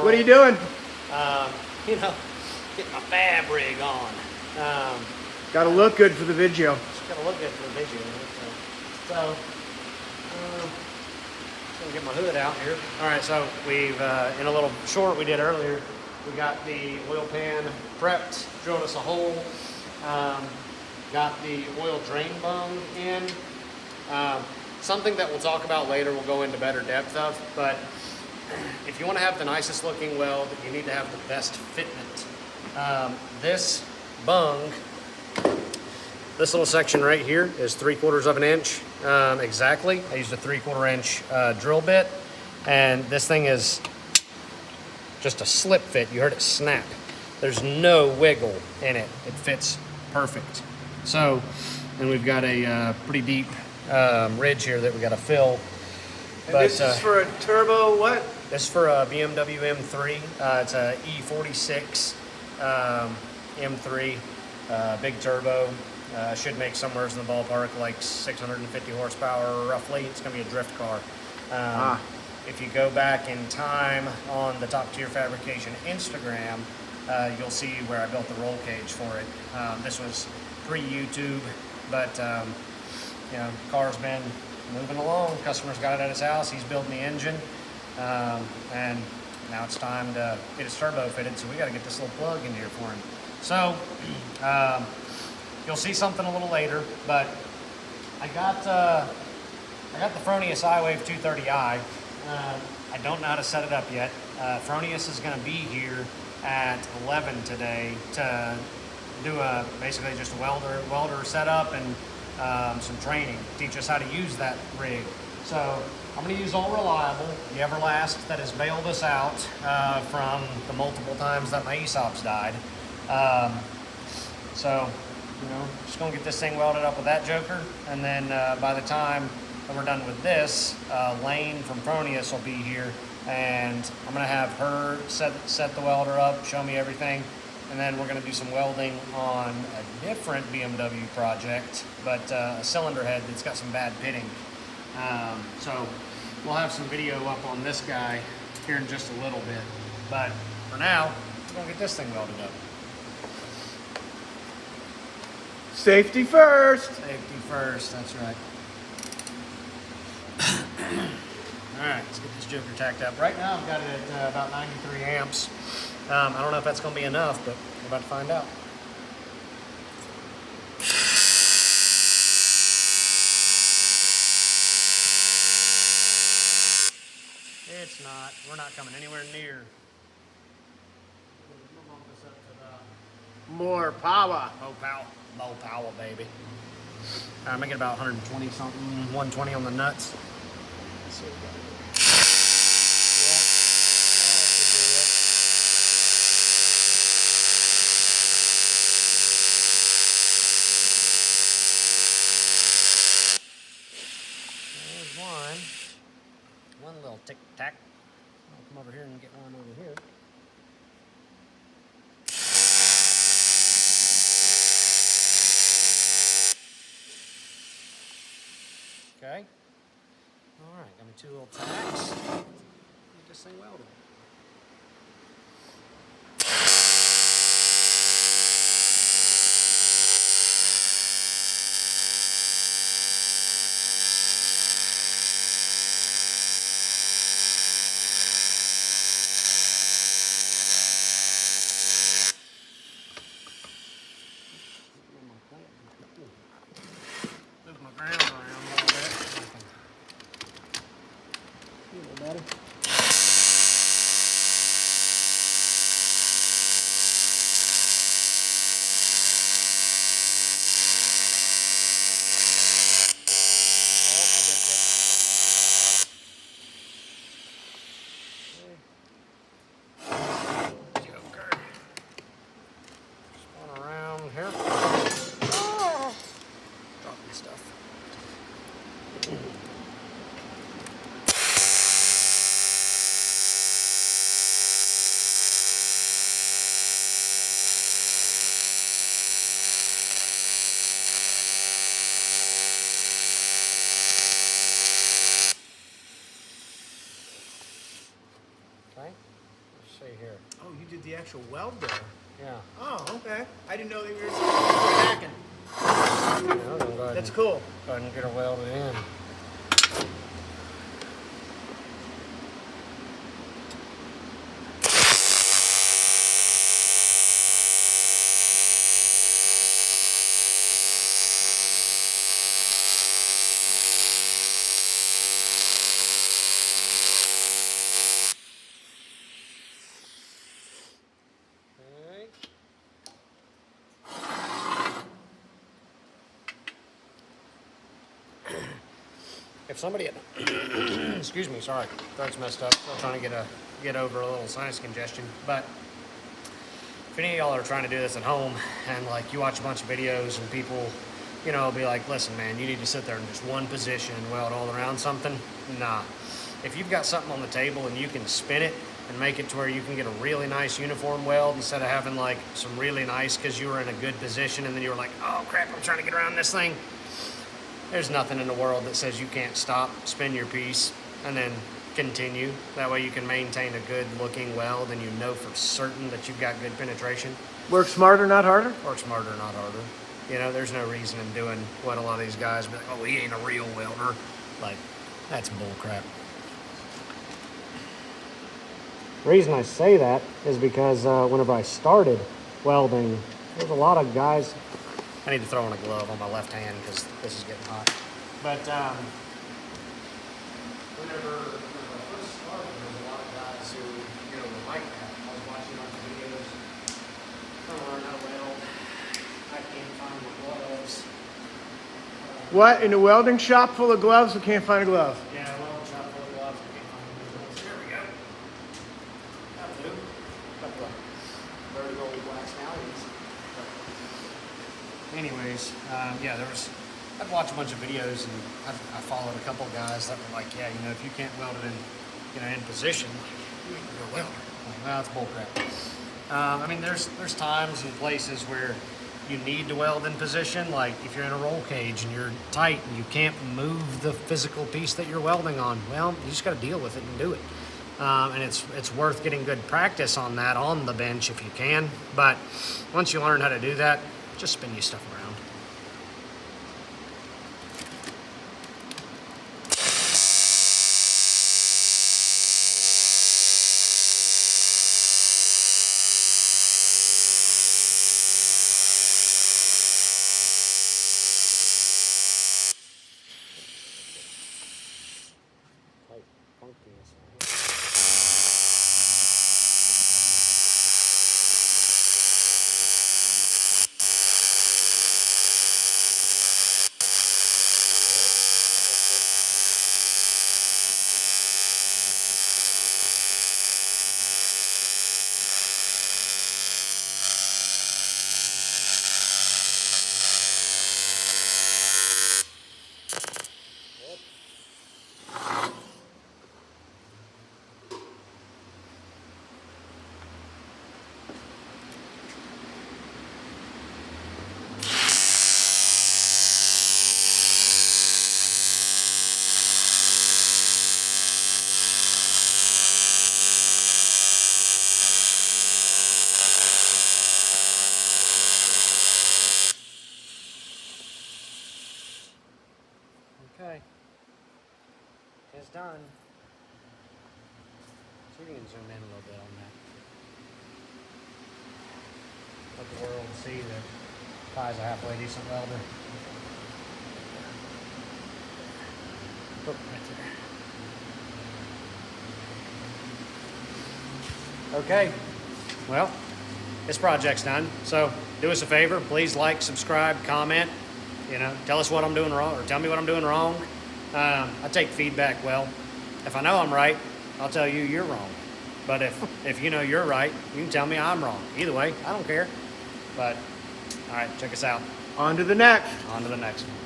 What are you doing? You know, getting my fab rig on. Got to look good for the video. Just gotta look good for the video. So gonna get my hood out here. All right, so we've in a little short we did earlier, we got the oil pan prepped, drilled us a hole, got the oil drain bung in. Something that we'll talk about later, we'll go into better depth of, but if you want to have the nicest looking weld, you need to have the best fitment. This bung, this little section right here is 3/4 of an inch exactly. I used a 3/4 inch drill bit, and this thing is just a slip fit. You heard it snap. There's no wiggle in it. It fits perfect. So, and we've got a pretty deep ridge here that we got to fill. And but, this is for a turbo what? This is for a BMW M3. It's a E46 M3, big turbo. Should make somewhere in the ballpark like 650 horsepower roughly. It's going to be a drift car. If you go back in time on the Top Tier Fabrication Instagram, you'll see where I built the roll cage for it. This was pre-YouTube, but you know, car's been moving along. Customer's got it at his house. He's building the engine, and now it's time to get his turbo fitted. So we got to get this little plug in here for him. So you'll see something a little later, but I got the Fronius iWave 230i. I don't know how to set it up yet. Fronius is going to be here at 11 today to do basically just a welder setup and some training, teach us how to use that rig. So I'm going to use All Reliable, the Everlast that has bailed us out from the multiple times that my ESOPs died. So, you know, just going to get this thing welded up with that joker, and then by the time that we're done with this, Lane from Fronius will be here, and I'm going to have her set the welder up, show me everything. And then we're going to do some welding on a different BMW project, but a cylinder head that's got some bad pitting. So we'll have some video up on this guy here in just a little bit. But for now, we're going to get this thing welded up. Safety first. Safety first, that's right. All right, let's get this joker tacked up. Right now I've got it at about 93 amps. I don't know if that's going to be enough, but we're about to find out. It's not. We're not coming anywhere near. We'll bump this up to the More power. More power, baby. I'm making about 120 something, 120 on the nuts. Let's see what we got. One little tic-tac. I'll come over here and get one over here. Okay. All right, got me 2 little tacks. Get this thing welded. Move my ground around a little bit. A little better. Oh, you did the actual weld there. Yeah. Oh, okay. I didn't know that you were hacking. Yeah, go ahead That's and, cool. Go ahead and get her welded in. If somebody had, excuse me, sorry, throat's messed up. Still trying to get over a little sinus congestion. But if any of y'all are trying to do this at home and like you watch a bunch of videos and people, you know, be like, listen, man, you need to sit there in just one position and weld all around something. Nah. If you've got something on the table and you can spin it and make it to where you can get a really nice uniform weld instead of having like some really nice because you were in a good position and then you were like, oh crap, I'm trying to get around this thing. There's nothing in the world that says you can't stop, spin your piece, and then continue. That way you can maintain a good looking weld and you know for certain that you've got good penetration. Work smarter, not harder? Work smarter, not harder. You know, there's no reason in doing what a lot of these guys be like, oh, he ain't a real welder. Like, that's bull crap. The reason I say that is because whenever I started welding, there's a lot of guys. I need to throw on a glove on my left hand because this is getting hot. But whenever I first started, there was a lot of guys who, you know, were like that. I was watching on videos, trying to learn how to weld. I can't find my gloves. What? In a welding shop full of gloves, we can't find a glove? Yeah, welding shop full of gloves. I can't find my gloves. There we go. That'll do. Couple of dirty old wax nowadays. Anyways, yeah, I'd watch a bunch of videos and I followed a couple of guys that were like, yeah, you know, if you can't weld it in, you know, in position, you ain't a real welder. Like, well, that's bullcrap. I mean, there's times and places where you need to weld in position, like if you're in a roll cage and you're tight and you can't move the physical piece that you're welding on, well, you just got to deal with it and do it. And it's worth getting good practice on that on the bench if you can. But once you learn how to do that, just spin your stuff around. Quite funky. Okay, it's done. So we can zoom in a little bit on that. Let the world see that Ty's a halfway decent welder. Oh, right there. Okay, well, this project's done. So do us a favor, please like, subscribe, comment. You know, tell us what I'm doing wrong, or tell me what I'm doing wrong. I take feedback well. If I know I'm right, I'll tell you you're wrong. But if you know you're right, you can tell me I'm wrong. Either way, I don't care. But, all right, check us out. On to the next. On to the next one.